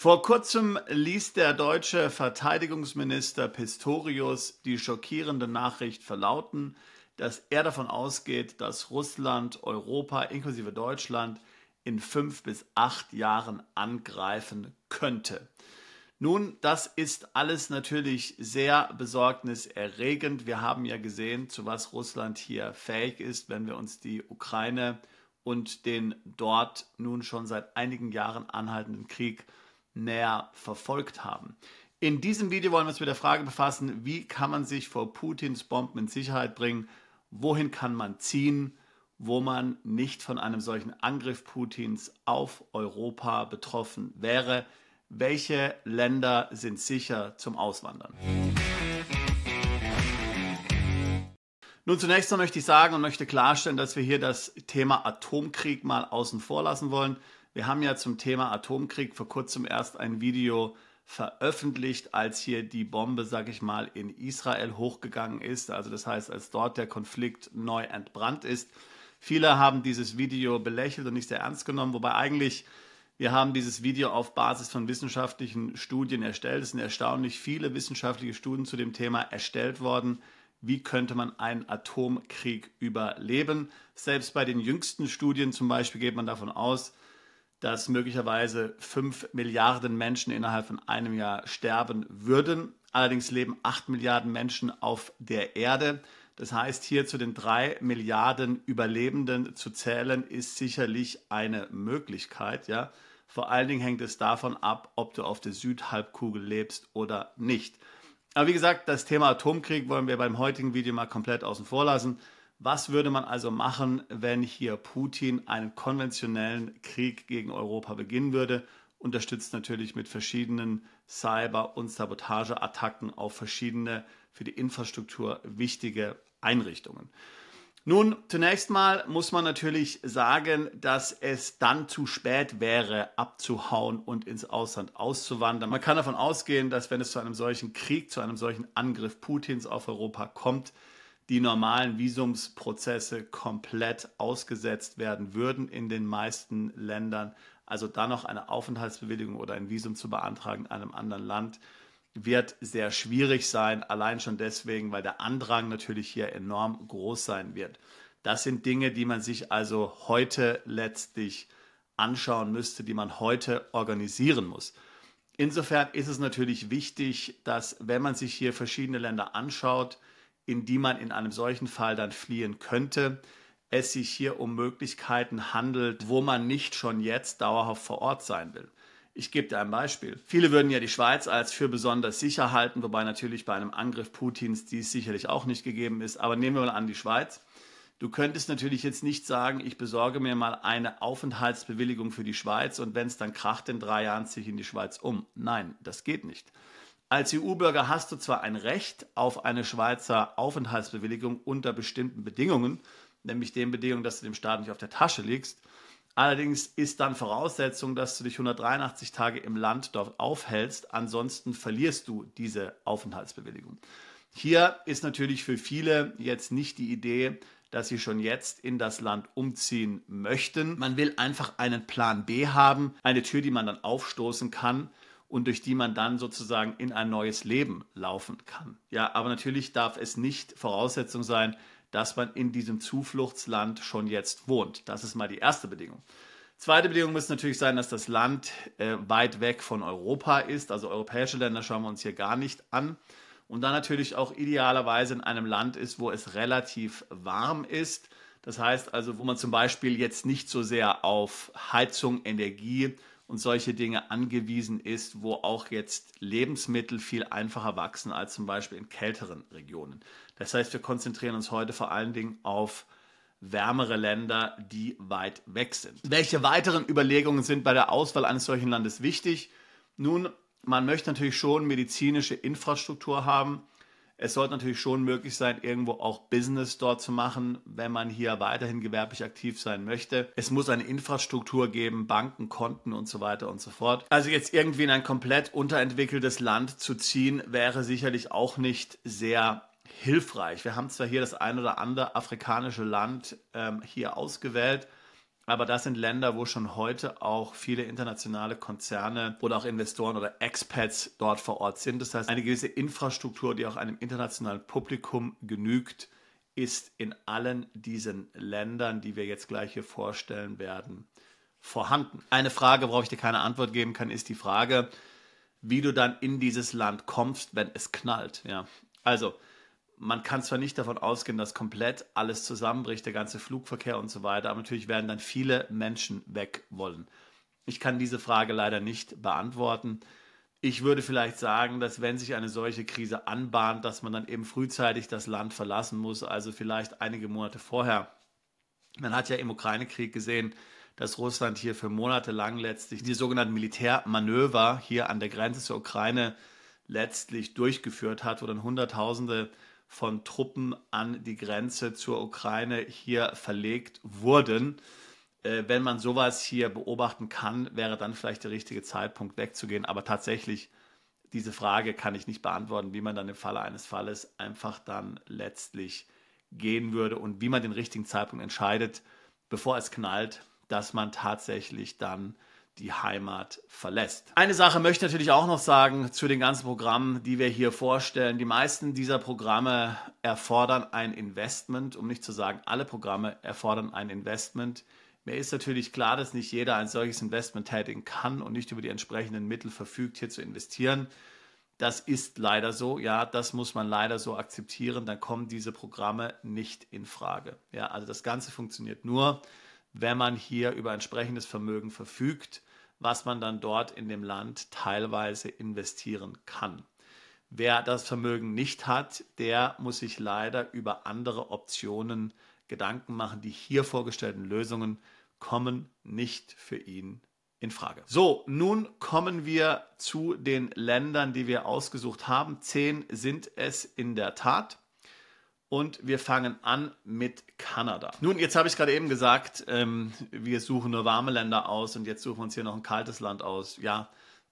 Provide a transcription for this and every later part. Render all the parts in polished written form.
Vor kurzem ließ der deutsche Verteidigungsminister Pistorius die schockierende Nachricht verlauten, dass er davon ausgeht, dass Russland Europa inklusive Deutschland in 5 bis 8 Jahren angreifen könnte. Nun, das ist alles natürlich sehr besorgniserregend. Wir haben ja gesehen, zu was Russland hier fähig ist, wenn wir uns die Ukraine und den dort nun schon seit einigen Jahren anhaltenden Krieg näher verfolgt haben. In diesem Video wollen wir uns mit der Frage befassen, wie kann man sich vor Putins Bomben in Sicherheit bringen, wohin kann man ziehen, wo man nicht von einem solchen Angriff Putins auf Europa betroffen wäre, welche Länder sind sicher zum Auswandern. Nun, zunächst möchte ich sagen und möchte klarstellen, dass wir hier das Thema Atomkrieg mal außen vor lassen wollen. Wir haben ja zum Thema Atomkrieg vor kurzem erst ein Video veröffentlicht, als hier die Bombe, sage ich mal, in Israel hochgegangen ist. Also das heißt, als dort der Konflikt neu entbrannt ist. Viele haben dieses Video belächelt und nicht sehr ernst genommen, wobei eigentlich wir haben dieses Video auf Basis von wissenschaftlichen Studien erstellt. Es sind erstaunlich viele wissenschaftliche Studien zu dem Thema erstellt worden. Wie könnte man einen Atomkrieg überleben? Selbst bei den jüngsten Studien zum Beispiel geht man davon aus, dass möglicherweise 5 Milliarden Menschen innerhalb von einem Jahr sterben würden. Allerdings leben 8 Milliarden Menschen auf der Erde. Das heißt, hier zu den 3 Milliarden Überlebenden zu zählen, ist sicherlich eine Möglichkeit. Ja? Vor allen Dingen hängt es davon ab, ob du auf der Südhalbkugel lebst oder nicht. Aber wie gesagt, das Thema Atomkrieg wollen wir beim heutigen Video mal komplett außen vor lassen. Was würde man also machen, wenn hier Putin einen konventionellen Krieg gegen Europa beginnen würde? Unterstützt natürlich mit verschiedenen Cyber- und Sabotageattacken auf verschiedene für die Infrastruktur wichtige Einrichtungen. Nun, zunächst mal muss man natürlich sagen, dass es dann zu spät wäre, abzuhauen und ins Ausland auszuwandern. Man kann davon ausgehen, dass wenn es zu einem solchen Krieg, zu einem solchen Angriff Putins auf Europa kommt, die normalen Visumsprozesse komplett ausgesetzt werden würden in den meisten Ländern. Also dann noch eine Aufenthaltsbewilligung oder ein Visum zu beantragen in einem anderen Land wird sehr schwierig sein, allein schon deswegen, weil der Andrang natürlich hier enorm groß sein wird. Das sind Dinge, die man sich also heute letztlich anschauen müsste, die man heute organisieren muss. Insofern ist es natürlich wichtig, dass, wenn man sich hier verschiedene Länder anschaut, in die man in einem solchen Fall dann fliehen könnte, es sich hier um Möglichkeiten handelt, wo man nicht schon jetzt dauerhaft vor Ort sein will. Ich gebe dir ein Beispiel. Viele würden ja die Schweiz als für besonders sicher halten, wobei natürlich bei einem Angriff Putins dies sicherlich auch nicht gegeben ist. Aber nehmen wir mal an die Schweiz. Du könntest natürlich jetzt nicht sagen, ich besorge mir mal eine Aufenthaltsbewilligung für die Schweiz und wenn es dann kracht, in 3 Jahren ziehe ich in die Schweiz um. Nein, das geht nicht. Als EU-Bürger hast du zwar ein Recht auf eine Schweizer Aufenthaltsbewilligung unter bestimmten Bedingungen, nämlich den Bedingungen, dass du dem Staat nicht auf der Tasche liegst. Allerdings ist dann Voraussetzung, dass du dich 183 Tage im Land dort aufhältst, ansonsten verlierst du diese Aufenthaltsbewilligung. Hier ist natürlich für viele jetzt nicht die Idee, dass sie schon jetzt in das Land umziehen möchten. Man will einfach einen Plan B haben, eine Tür, die man dann aufstoßen kann und durch die man dann sozusagen in ein neues Leben laufen kann. Ja, aber natürlich darf es nicht Voraussetzung sein, dass man in diesem Zufluchtsland schon jetzt wohnt. Das ist mal die erste Bedingung. Zweite Bedingung muss natürlich sein, dass das Land weit weg von Europa ist. Also europäische Länder schauen wir uns hier gar nicht an. Und dann natürlich auch idealerweise in einem Land ist, wo es relativ warm ist. Das heißt also, wo man zum Beispiel jetzt nicht so sehr auf Heizung, Energie und solche Dinge angewiesen ist, wo auch jetzt Lebensmittel viel einfacher wachsen als zum Beispiel in kälteren Regionen. Das heißt, wir konzentrieren uns heute vor allen Dingen auf wärmere Länder, die weit weg sind. Welche weiteren Überlegungen sind bei der Auswahl eines solchen Landes wichtig? Nun, man möchte natürlich schon medizinische Infrastruktur haben. Es sollte natürlich schon möglich sein, irgendwo auch Business dort zu machen, wenn man hier weiterhin gewerblich aktiv sein möchte. Es muss eine Infrastruktur geben, Banken, Konten und so weiter und so fort. Also jetzt irgendwie in ein komplett unterentwickeltes Land zu ziehen, wäre sicherlich auch nicht sehr hilfreich. Wir haben zwar hier das ein oder andere afrikanische Land hier ausgewählt, Aber das sind Länder, wo schon heute auch viele internationale Konzerne oder auch Investoren oder Expats dort vor Ort sind. Das heißt, eine gewisse Infrastruktur, die auch einem internationalen Publikum genügt, ist in allen diesen Ländern, die wir jetzt gleich hier vorstellen werden, vorhanden. Eine Frage, worauf ich dir keine Antwort geben kann, ist die Frage, wie du dann in dieses Land kommst, wenn es knallt. Ja. Also, man kann zwar nicht davon ausgehen, dass komplett alles zusammenbricht, der ganze Flugverkehr und so weiter, aber natürlich werden dann viele Menschen weg wollen. Ich kann diese Frage leider nicht beantworten. Ich würde vielleicht sagen, dass wenn sich eine solche Krise anbahnt, dass man dann eben frühzeitig das Land verlassen muss, also vielleicht einige Monate vorher. Man hat ja im Ukraine-Krieg gesehen, dass Russland hier für Monate lang letztlich die sogenannten Militärmanöver hier an der Grenze zur Ukraine letztlich durchgeführt hat, wo dann Hunderttausende von Truppen an die Grenze zur Ukraine hier verlegt wurden. Wenn man sowas hier beobachten kann, wäre dann vielleicht der richtige Zeitpunkt wegzugehen. Aber tatsächlich, diese Frage kann ich nicht beantworten, wie man dann im Falle eines Falles einfach dann letztlich gehen würde und wie man den richtigen Zeitpunkt entscheidet, bevor es knallt, dass man tatsächlich dann die Heimat verlässt. Eine Sache möchte ich natürlich auch noch sagen zu den ganzen Programmen, die wir hier vorstellen. Die meisten dieser Programme erfordern ein Investment, um nicht zu sagen, alle Programme erfordern ein Investment. Mir ist natürlich klar, dass nicht jeder ein solches Investment tätigen kann und nicht über die entsprechenden Mittel verfügt, hier zu investieren. Das ist leider so, ja, das muss man leider so akzeptieren, dann kommen diese Programme nicht in Frage. Ja, also das Ganze funktioniert nur, wenn man hier über entsprechendes Vermögen verfügt, was man dann dort in dem Land teilweise investieren kann. Wer das Vermögen nicht hat, der muss sich leider über andere Optionen Gedanken machen. Die hier vorgestellten Lösungen kommen nicht für ihn in Frage. So, nun kommen wir zu den Ländern, die wir ausgesucht haben. 10 sind es in der Tat. Und wir fangen an mit Kanada. Nun, jetzt habe ich gerade eben gesagt, wir suchen nur warme Länder aus und jetzt suchen wir uns hier noch ein kaltes Land aus. Ja,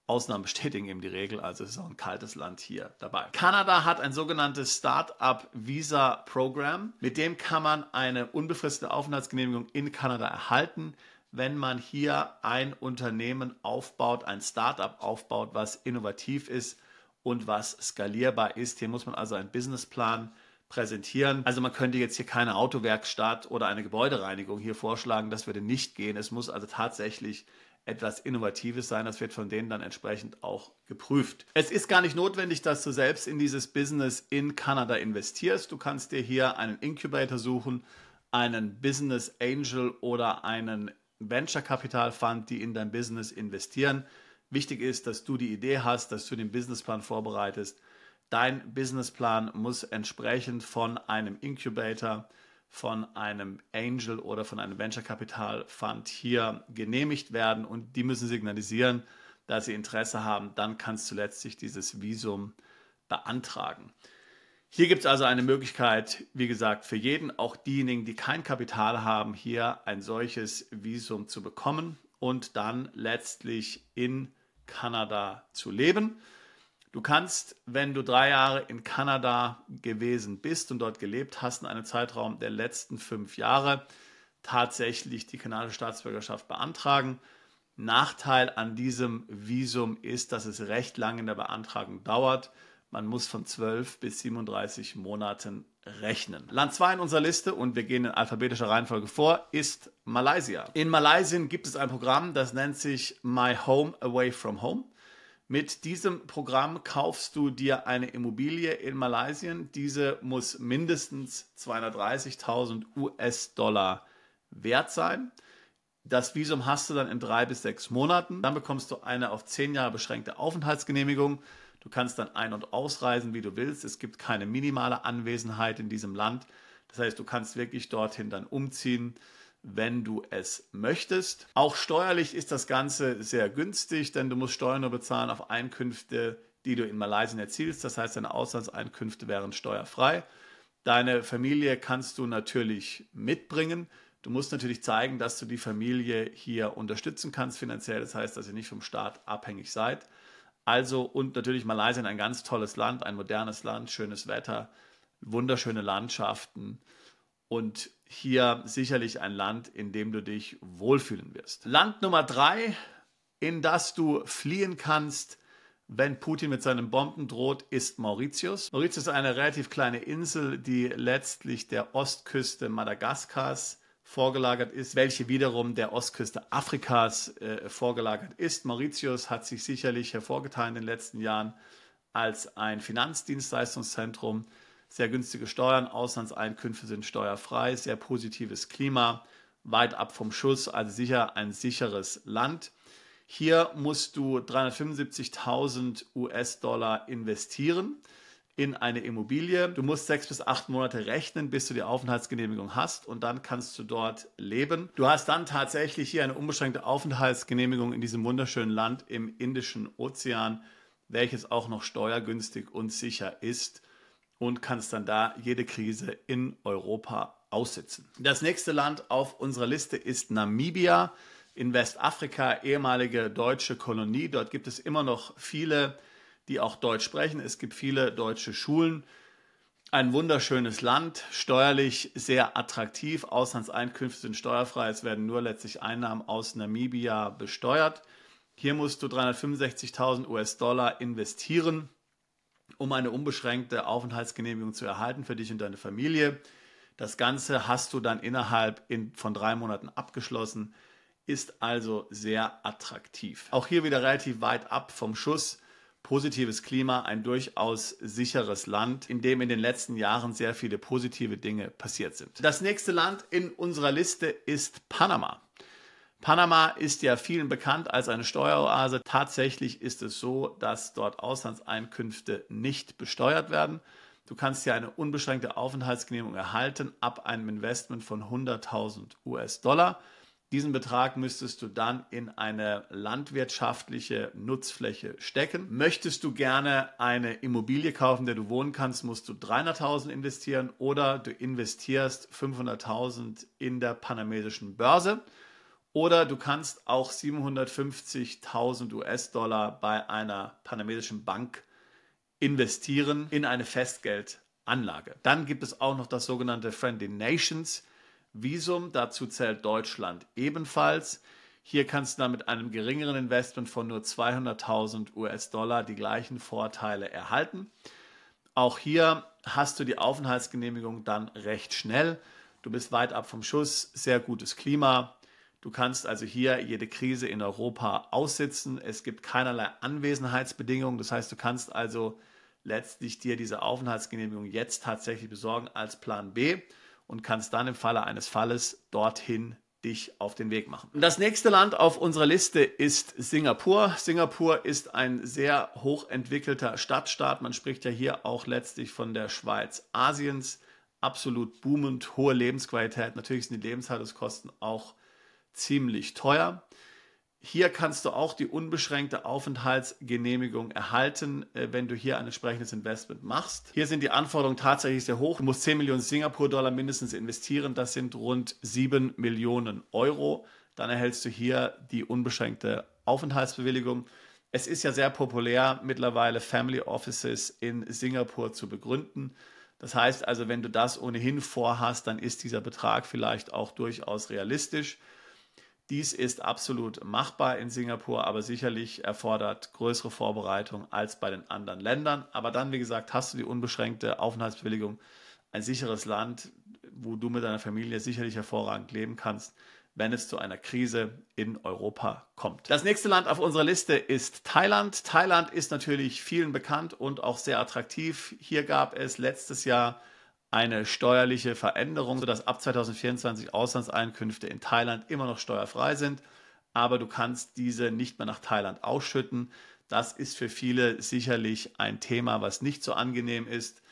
Ausnahmen bestätigen eben die Regel, also ist auch ein kaltes Land hier dabei. Kanada hat ein sogenanntes Start-up-Visa-Programm. Mit dem kann man eine unbefristete Aufenthaltsgenehmigung in Kanada erhalten, wenn man hier ein Unternehmen aufbaut, ein Start-up aufbaut, was innovativ ist und was skalierbar ist. Hier muss man also einen Businessplan präsentieren. Also man könnte jetzt hier keine Autowerkstatt oder eine Gebäudereinigung hier vorschlagen, das würde nicht gehen. Es muss also tatsächlich etwas Innovatives sein, das wird von denen dann entsprechend auch geprüft. Es ist gar nicht notwendig, dass du selbst in dieses Business in Kanada investierst. Du kannst dir hier einen Incubator suchen, einen Business Angel oder einen Venture Capital Fund, die in dein Business investieren. Wichtig ist, dass du die Idee hast, dass du den Businessplan vorbereitest. Dein Businessplan muss entsprechend von einem Incubator, von einem Angel oder von einem Venture Capital Fund hier genehmigt werden und die müssen signalisieren, dass sie Interesse haben. Dann kannst du letztlich dieses Visum beantragen. Hier gibt es also eine Möglichkeit, wie gesagt, für jeden, auch diejenigen, die kein Kapital haben, hier ein solches Visum zu bekommen und dann letztlich in Kanada zu leben. Du kannst, wenn du 3 Jahre in Kanada gewesen bist und dort gelebt hast, in einem Zeitraum der letzten 5 Jahre, tatsächlich die kanadische Staatsbürgerschaft beantragen. Nachteil an diesem Visum ist, dass es recht lange in der Beantragung dauert. Man muss von 12 bis 37 Monaten rechnen. Land 2 in unserer Liste, und wir gehen in alphabetischer Reihenfolge vor, ist Malaysia. In Malaysia gibt es ein Programm, das nennt sich My Home Away from Home. Mit diesem Programm kaufst du dir eine Immobilie in Malaysia. Diese muss mindestens 230.000 US-Dollar wert sein. Das Visum hast du dann in 3 bis 6 Monaten. Dann bekommst du eine auf 10 Jahre beschränkte Aufenthaltsgenehmigung. Du kannst dann ein- und ausreisen, wie du willst. Es gibt keine minimale Anwesenheit in diesem Land. Das heißt, du kannst wirklich dorthin dann umziehen, wenn du es möchtest. Auch steuerlich ist das Ganze sehr günstig, denn du musst Steuern nur bezahlen auf Einkünfte, die du in Malaysia erzielst. Das heißt, deine Auslandseinkünfte wären steuerfrei. Deine Familie kannst du natürlich mitbringen. Du musst natürlich zeigen, dass du die Familie hier unterstützen kannst finanziell. Das heißt, dass ihr nicht vom Staat abhängig seid. Also, und natürlich Malaysia ein ganz tolles Land, ein modernes Land, schönes Wetter, wunderschöne Landschaften. und hier sicherlich ein Land, in dem du dich wohlfühlen wirst. Land Nummer 3, in das du fliehen kannst, wenn Putin mit seinen Bomben droht, ist Mauritius. Mauritius ist eine relativ kleine Insel, die letztlich der Ostküste Madagaskars vorgelagert ist, welche wiederum der Ostküste Afrikas vorgelagert ist. Mauritius hat sich sicherlich hervorgetan in den letzten Jahren als ein Finanzdienstleistungszentrum. Sehr günstige Steuern, Auslandseinkünfte sind steuerfrei, sehr positives Klima, weit ab vom Schuss, also sicher ein sicheres Land. Hier musst du 375.000 US-Dollar investieren in eine Immobilie. Du musst 6 bis 8 Monate rechnen, bis du die Aufenthaltsgenehmigung hast und dann kannst du dort leben. Du hast dann tatsächlich hier eine unbeschränkte Aufenthaltsgenehmigung in diesem wunderschönen Land im Indischen Ozean, welches auch noch steuergünstig und sicher ist und kannst dann da jede Krise in Europa aussitzen. Das nächste Land auf unserer Liste ist Namibia in Westafrika, ehemalige deutsche Kolonie. Dort gibt es immer noch viele, die auch Deutsch sprechen. Es gibt viele deutsche Schulen. Ein wunderschönes Land, steuerlich sehr attraktiv. Auslandseinkünfte sind steuerfrei. Es werden nur letztlich Einnahmen aus Namibia besteuert. Hier musst du 365.000 US-Dollar investieren, um eine unbeschränkte Aufenthaltsgenehmigung zu erhalten für dich und deine Familie. Das Ganze hast du dann innerhalb von 3 Monaten abgeschlossen. Ist also sehr attraktiv. Auch hier wieder relativ weit ab vom Schuss. Positives Klima, ein durchaus sicheres Land, in dem in den letzten Jahren sehr viele positive Dinge passiert sind. Das nächste Land in unserer Liste ist Panama. Panama ist ja vielen bekannt als eine Steueroase. Tatsächlich ist es so, dass dort Auslandseinkünfte nicht besteuert werden. Du kannst ja eine unbeschränkte Aufenthaltsgenehmigung erhalten ab einem Investment von 100.000 US-Dollar. Diesen Betrag müsstest du dann in eine landwirtschaftliche Nutzfläche stecken. Möchtest du gerne eine Immobilie kaufen, in der du wohnen kannst, musst du 300.000 investieren oder du investierst 500.000 in der panamesischen Börse oder du kannst auch 750.000 US-Dollar bei einer panamesischen Bank investieren in eine Festgeldanlage. Dann gibt es auch noch das sogenannte Friendly Nations Visum, dazu zählt Deutschland ebenfalls. Hier kannst du dann mit einem geringeren Investment von nur 200.000 US-Dollar die gleichen Vorteile erhalten. Auch hier hast du die Aufenthaltsgenehmigung dann recht schnell. Du bist weit ab vom Schuss, sehr gutes Klima. Du kannst also hier jede Krise in Europa aussitzen. Es gibt keinerlei Anwesenheitsbedingungen. Das heißt, du kannst also letztlich dir diese Aufenthaltsgenehmigung jetzt tatsächlich besorgen als Plan B und kannst dann im Falle eines Falles dorthin dich auf den Weg machen. Das nächste Land auf unserer Liste ist Singapur. Singapur ist ein sehr hochentwickelter Stadtstaat. Man spricht ja hier auch letztlich von der Schweiz Asiens. Absolut boomend, hohe Lebensqualität. Natürlich sind die Lebenshaltungskosten auch ziemlich teuer. Hier kannst du auch die unbeschränkte Aufenthaltsgenehmigung erhalten, wenn du hier ein entsprechendes Investment machst. Hier sind die Anforderungen tatsächlich sehr hoch. Du musst 10 Millionen Singapur-Dollar mindestens investieren. Das sind rund 7 Millionen Euro. Dann erhältst du hier die unbeschränkte Aufenthaltsbewilligung. Es ist ja sehr populär, mittlerweile Family Offices in Singapur zu begründen. Das heißt also, wenn du das ohnehin vorhast, dann ist dieser Betrag vielleicht auch durchaus realistisch. Dies ist absolut machbar in Singapur, aber sicherlich erfordert größere Vorbereitung als bei den anderen Ländern. Aber dann, wie gesagt, hast du die unbeschränkte Aufenthaltsbewilligung, ein sicheres Land, wo du mit deiner Familie sicherlich hervorragend leben kannst, wenn es zu einer Krise in Europa kommt. Das nächste Land auf unserer Liste ist Thailand. Thailand ist natürlich vielen bekannt und auch sehr attraktiv. Hier gab es letztes Jahr eine steuerliche Veränderung, sodass ab 2024 Auslandseinkünfte in Thailand immer noch steuerfrei sind, aber du kannst diese nicht mehr nach Thailand ausschütten. Das ist für viele sicherlich ein Thema, was nicht so angenehm ist.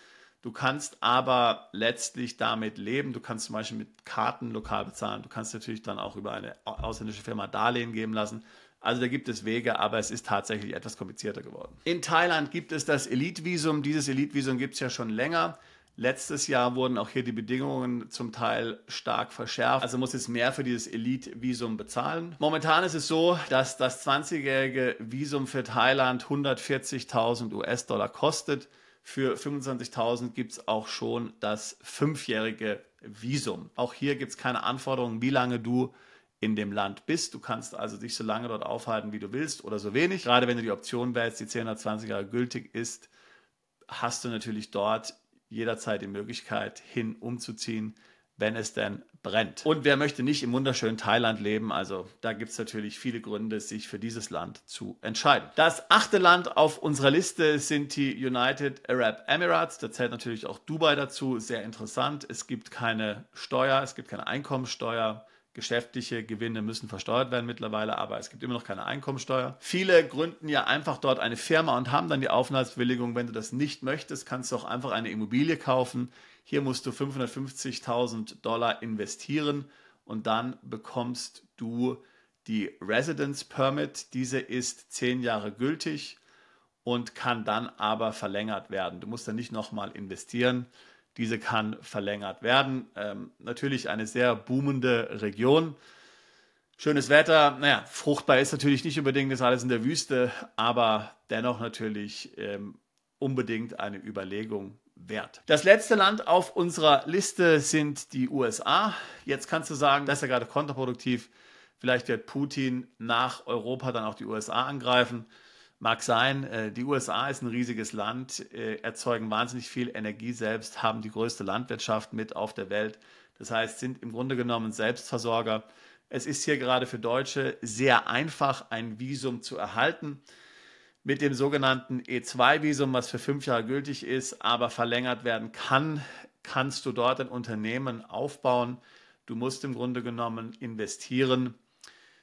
Du kannst aber letztlich damit leben. Du kannst zum Beispiel mit Karten lokal bezahlen. Du kannst natürlich dann auch über eine ausländische Firma Darlehen geben lassen. Also da gibt es Wege, aber es ist tatsächlich etwas komplizierter geworden. In Thailand gibt es das Elite-Visum. Dieses Elite-Visum gibt es ja schon länger. Letztes Jahr wurden auch hier die Bedingungen zum Teil stark verschärft. Also muss jetzt mehr für dieses Elite-Visum bezahlen. Momentan ist es so, dass das 20-jährige Visum für Thailand 140.000 US-Dollar kostet. Für 25.000 gibt es auch schon das 5-jährige Visum. Auch hier gibt es keine Anforderungen, wie lange du in dem Land bist. Du kannst also dich so lange dort aufhalten, wie du willst oder so wenig. Gerade wenn du die Option wählst, die 10 oder 20 Jahre gültig ist, hast du natürlich dort jederzeit die Möglichkeit, umzuziehen, wenn es denn brennt. Und wer möchte nicht im wunderschönen Thailand leben? Also da gibt es natürlich viele Gründe, sich für dieses Land zu entscheiden. Das 8. Land auf unserer Liste sind die United Arab Emirates. Da zählt natürlich auch Dubai dazu. Sehr interessant. Es gibt keine Steuer, es gibt keine Einkommensteuer. Geschäftliche Gewinne müssen versteuert werden mittlerweile, aber es gibt immer noch keine Einkommensteuer. Viele gründen ja einfach dort eine Firma und haben dann die Aufenthaltsbewilligung. Wenn du das nicht möchtest, kannst du auch einfach eine Immobilie kaufen. Hier musst du $550.000 investieren und dann bekommst du die Residence Permit. Diese ist 10 Jahre gültig und kann dann aber verlängert werden. Du musst dann nicht nochmal investieren. Diese kann verlängert werden. Natürlich eine sehr boomende Region. Schönes Wetter. Naja, fruchtbar ist natürlich nicht unbedingt, das ist alles in der Wüste, aber dennoch natürlich unbedingt eine Überlegung wert. Das letzte Land auf unserer Liste sind die USA. Jetzt kannst du sagen, das ist ja gerade kontraproduktiv. Vielleicht wird Putin nach Europa dann auch die USA angreifen. Mag sein, die USA ist ein riesiges Land, erzeugen wahnsinnig viel Energie selbst, haben die größte Landwirtschaft mit auf der Welt. Das heißt, sind im Grunde genommen Selbstversorger. Es ist hier gerade für Deutsche sehr einfach, ein Visum zu erhalten. Mit dem sogenannten E2-Visum, was für 5 Jahre gültig ist, aber verlängert werden kann, kannst du dort ein Unternehmen aufbauen. Du musst im Grunde genommen investieren.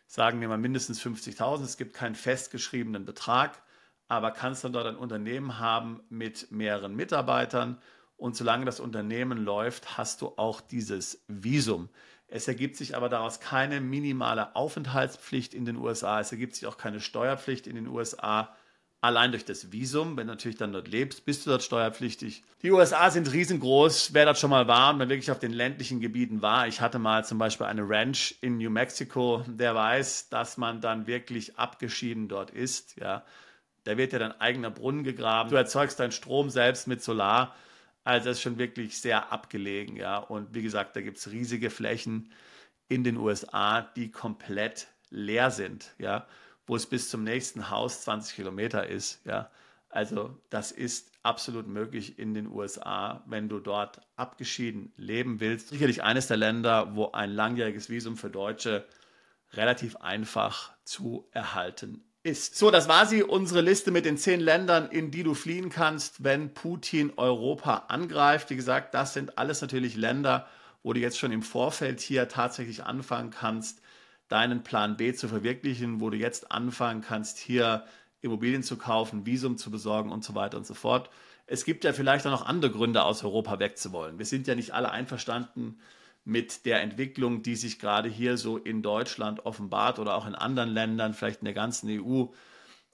Sagen wir mal mindestens 50.000, es gibt keinen festgeschriebenen Betrag, aber kannst dann dort ein Unternehmen haben mit mehreren Mitarbeitern und solange das Unternehmen läuft, hast du auch dieses Visum. Es ergibt sich aber daraus keine minimale Aufenthaltspflicht in den USA, es ergibt sich auch keine Steuerpflicht in den USA. Allein durch das Visum, wenn du natürlich dann dort lebst, bist du dort steuerpflichtig. Die USA sind riesengroß. Wer dort schon mal war und man wirklich auf den ländlichen Gebieten war, ich hatte mal zum Beispiel eine Ranch in New Mexico, der weiß, dass man dann wirklich abgeschieden dort ist. Ja. Da wird ja dein eigener Brunnen gegraben. Du erzeugst deinen Strom selbst mit Solar. Also das ist schon wirklich sehr abgelegen. Ja. Und wie gesagt, da gibt es riesige Flächen in den USA, die komplett leer sind. Ja. Wo es bis zum nächsten Haus 20 Kilometer ist. Ja. Also das ist absolut möglich in den USA, wenn du dort abgeschieden leben willst. Sicherlich eines der Länder, wo ein langjähriges Visum für Deutsche relativ einfach zu erhalten ist. So, das war sie, unsere Liste mit den 10 Ländern, in die du fliehen kannst, wenn Putin Europa angreift. Wie gesagt, das sind alles natürlich Länder, wo du jetzt schon im Vorfeld hier tatsächlich anfangen kannst, deinen Plan B zu verwirklichen, wo du jetzt anfangen kannst, hier Immobilien zu kaufen, Visum zu besorgen und so weiter und so fort. Es gibt ja vielleicht auch noch andere Gründe, aus Europa wegzuwollen. Wir sind ja nicht alle einverstanden mit der Entwicklung, die sich gerade hier so in Deutschland offenbart oder auch in anderen Ländern, vielleicht in der ganzen EU.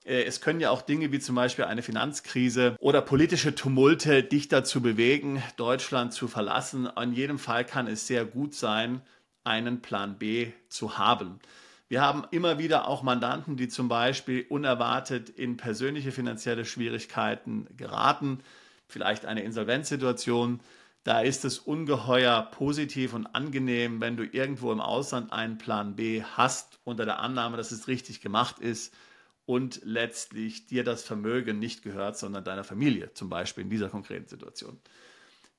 Es können ja auch Dinge wie zum Beispiel eine Finanzkrise oder politische Tumulte dich dazu bewegen, Deutschland zu verlassen. In jedem Fall kann es sehr gut sein, einen Plan B zu haben. Wir haben immer wieder auch Mandanten, die zum Beispiel unerwartet in persönliche finanzielle Schwierigkeiten geraten, vielleicht eine Insolvenzsituation. Da ist es ungeheuer positiv und angenehm, wenn du irgendwo im Ausland einen Plan B hast, unter der Annahme, dass es richtig gemacht ist und letztlich dir das Vermögen nicht gehört, sondern deiner Familie, zum Beispiel in dieser konkreten Situation.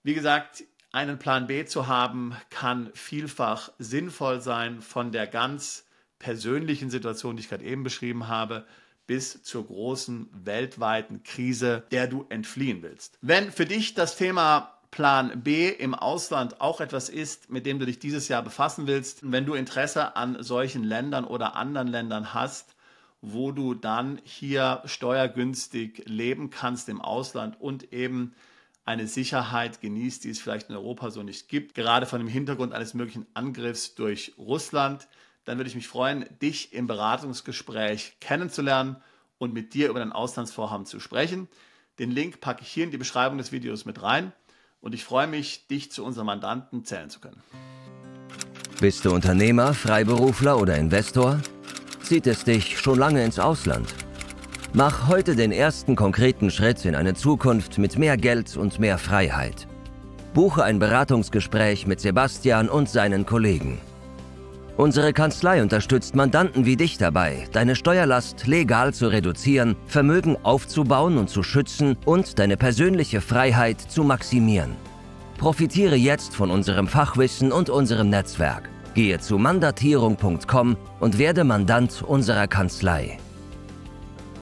Wie gesagt, einen Plan B zu haben, kann vielfach sinnvoll sein, von der ganz persönlichen Situation, die ich gerade eben beschrieben habe, bis zur großen weltweiten Krise, der du entfliehen willst. Wenn für dich das Thema Plan B im Ausland auch etwas ist, mit dem du dich dieses Jahr befassen willst, wenn du Interesse an solchen Ländern oder anderen Ländern hast, wo du dann hier steuergünstig leben kannst im Ausland und eben eine Sicherheit genießt, die es vielleicht in Europa so nicht gibt, gerade von dem Hintergrund eines möglichen Angriffs durch Russland, dann würde ich mich freuen, dich im Beratungsgespräch kennenzulernen und mit dir über dein Auslandsvorhaben zu sprechen. Den Link packe ich hier in die Beschreibung des Videos mit rein und ich freue mich, dich zu unserem Mandanten zählen zu können. Bist du Unternehmer, Freiberufler oder Investor? Zieht es dich schon lange ins Ausland? Mach heute den ersten konkreten Schritt in eine Zukunft mit mehr Geld und mehr Freiheit. Buche ein Beratungsgespräch mit Sebastian und seinen Kollegen. Unsere Kanzlei unterstützt Mandanten wie dich dabei, deine Steuerlast legal zu reduzieren, Vermögen aufzubauen und zu schützen und deine persönliche Freiheit zu maximieren. Profitiere jetzt von unserem Fachwissen und unserem Netzwerk. Gehe zu mandatierung.com und werde Mandant unserer Kanzlei.